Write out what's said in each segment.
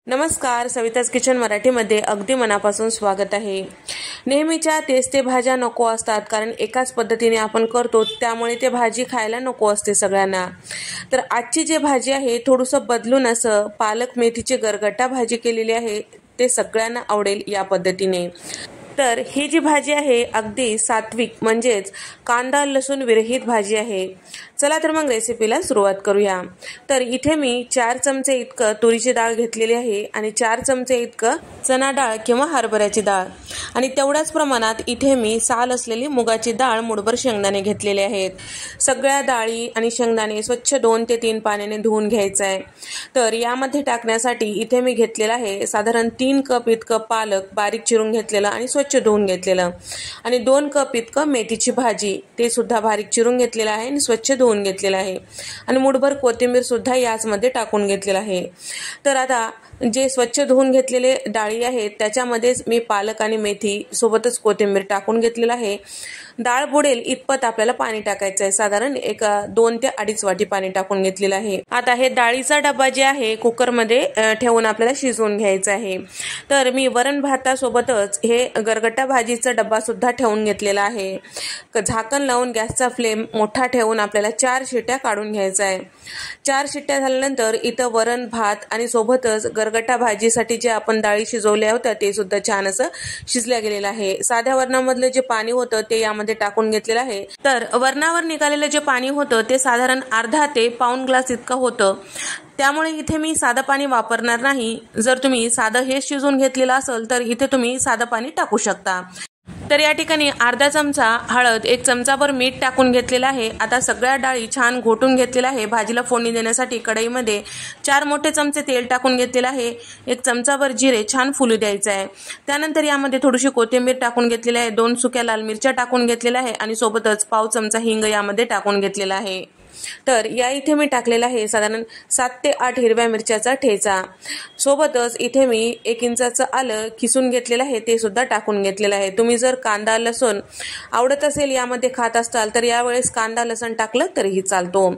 नमस्कार, सविताज किचन मराठीमध्ये अगदी मनापासून स्वागत आहे। नेहमीच्या तेच ते भाज्या नको असतात, कारण एकाच पद्धतीने आपण करतो, त्यामुळे ते भाजी खायला नको असते सगळ्यांना। तर आजची जी भाजी आहे थोडंसं बदलून असं पालक मेथीची गरगटा भाजी केलेली आहे, ते सगळ्यांना आवडेल या पद्धतीने। तर ही जी भाजी आहे अगदी सात्विक म्हणजेच कांदा लसूण विरहित भाजी आहे। चला तर मग रेसिपीला सुरुवात करूया। तर इथे मी 4 चमचे इतकं तुरीची डाळ घेतलेली आहे आणि 4 चमचे इतकं चना डाळ किंवा हरभऱ्याची डाळ आणि तेवढ्याच प्रमाणात इथे मी साल असलेली मुगाची डाळ मुठभर शेंगदाणे घेतलेले आहेत। सगळ्या डाळी आणि शेंगदाणे स्वच्छ 2 ते 3 पाण्याने धुवून घ्यायचं आहे। तर यामध्ये टाकण्यासाठी इथे मी घेतलेला आहे साधारण 3 कप इतकं पालक बारीक चिरून घेतलेलं आणि स्वच्छ धुवून घेतलेलं आणि 2 कप इतकं मेथीची भाजी ते सुद्धा बारीक चिरून घेतलेलं आहे आणि स्वच्छ धुवून घेतलेलं आहे आणि मुठभर कोथिंबीर सुद्धा याचमध्ये टाकून घेतलेलं आहे। तर आता जे स्वच्छ धुवून घेतलेले डाळी आहेत त्याच्यामध्येच मी पालक आणि मेथी सोबतच कोथिंबीर टाकून घेतलेलं आहे। डाळ बुडेल इतपत आपल्याला पाणी टाकायचं आहे, साधारण 2 ते 2.5 वाटी पाणी टाकून घेतलेलं आहे। आता हे डाळीचा डबा जे आहे कुकरमध्ये ठेवून आपल्याला शिजवून घ्यायचं आहे। तर मी वरण भातासोबतच हे गरगटा भाजीचा डबा सुद्धा ठेवून घेतलेला आहे। झाकण लावून गॅसचा फ्लेम मोठा ठेवून आपल्याला 4 शिट्ट्या काढून घ्यायचा आहे। 4 शिट्ट्या झाल्यानंतर इथं वरण भात आणि सोबतच गरगटा भाजीसाठी जे आपण डाळी शिजवल्या होत्या ते सुद्धा छान असं शिजल्या गेलेलं आहे। साध्या वरणामधलं जे पाणी होतं ते यामध्ये टाकून घेतलेलं आहे। तर वरणावर निघालेलं जे पाणी होतं ते साधारण अर्धा ते पाऊण ग्लास इतकं होतं, त्यामुळे इथे मी साधं पाणी वापरणार नाही। जर तुम्ही साधं हे शिजवून घेतलेलं असेल तर इथे तुम्ही साधं पाणी टाकू शकता। तर या ठिकाणी अर्धा चमचा हळद, 1 चमचाभर मीठ टाकून घेतलेलं आहे। आता सगळ्या डाळी छान घोटून घेतलेल्या आहे। भाजीला फोडणी देण्यासाठी कढईमध्ये 4 मोठे चमचे तेल टाकून घेतलेलं आहे। 1 चमचाभर जिरे छान फुलू द्यायचं आहे। त्यानंतर यामध्ये थोडीशी कोथिंबीर टाकून घेतलेली आहे, 2 सुक्या लाल मिरच्या टाकून घेतलेल्या आहे आणि सोबतच पाव चमचा हिंग यामध्ये टाकून घेतलेला आहे। तर या इथे मी टाकलेला आहे साधारण 7 ते 8 हिरव्या मिरच्याचा ठेचा। सोबतच इथे मी 1 इंचाचं आलं किसून घेतलेलं आहे, ते सुद्धा टाकून घेतलेलं आहे। तुम्ही जर कांदा लसूण आवडत असेल यामध्ये खात असाल तर यावेळेस कांदा लसूण टाकलं तरीही चालतो।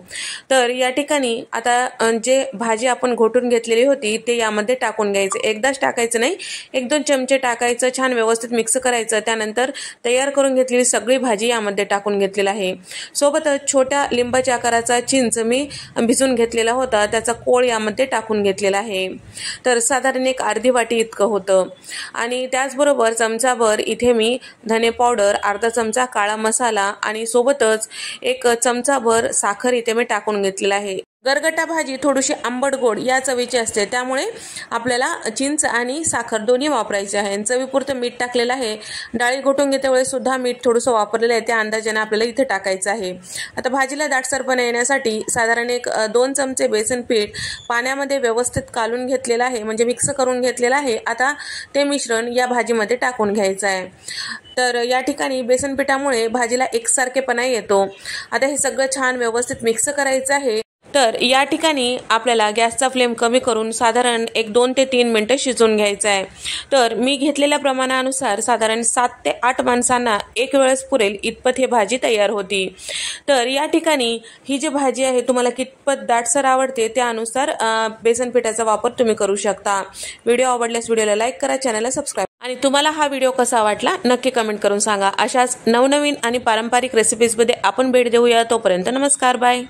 तर या ठिकाणी आता जे भाजी आपण घोटून घेतलेली होती ते यामध्ये टाकून घ्यायचं। एकदाच टाकायचं नाही, 1-2 चमचे टाकायचं, छान व्यवस्थित मिक्स करायचं। त्यानंतर तयार करून घेतलेली सगळी भाजी यामध्ये टाकून घेतलेली आहे। सोबतच छोट्या लिंबाच्या आकाराचा चिंच मी भिजून घेतलेला होता, त्याचा कोळ यामध्ये टाकून घेतलेला आहे। तर साधारण 1 अर्धी वाटी इतकं होतं आणि त्याचबरोबर चमचाभर इथे मी धने पावडर, अर्धा चमचा काळा मसाला आणि सोबतच 1 चमचाभर साखर इथे मी टाकून घेतलेला आहे। गरगटा भाजी थोडीशी आंबट गोड या चवीची असते, त्यामुळे आपल्याला चिंच आणि साखर दोन्ही वापरायचे आहे। चवीपुरतं मीठ टाकलेलं आहे। डाळी घोटून घेतेवेळेस सुद्धा मीठ थोडंसं वापरलेलं आहे, त्या अंदाजाने आपल्याला इथे टाकायचं आहे। आता भाजीला दाटसरपणा येण्यासाठी साधारण 2 चमचे बेसन पीठ पाण्यामध्ये व्यवस्थित कालून घेतलेलं आहे, म्हणजे मिक्स करून घेतलेलं आहे। आता ते मिश्रण या भाजीमध्ये टाकून घ्यायचं आहे। तर या ठिकाणी बेसन पिठामुळे भाजीला एकसारखेपणा येतो। आता हे सगळं छान व्यवस्थित मिक्स करायचं आहे। तर या ठिकाणी आपल्याला गॅसचा फ्लेम कमी करून साधारण 2 ते 3 मिनिटं शिजवून घ्यायचं आहे। तर मी घेतलेल्या प्रमाणानुसार साधारण 7 ते 8 माणसांना एक वेळेस पुरेल इतपत ही भाजी तयार होती। तर या ठिकाणी ही जी भाजी आहे तुम्हाला कितपत दाटसर आवडते त्यानुसार बेसन पिठाचा वापर तुम्ही करू शकता। व्हिडिओ आवडल्यास व्हिडिओला लाईक करा, चॅनलला सबस्क्राईब आणि तुम्हाला हा व्हिडिओ कसा वाटला नक्की कमेंट करून सांगा। अशाच नवनवीन आणि पारंपरिक रेसिपीजमध्ये आपण भेट देऊया। तोपर्यंत नमस्कार, बाय।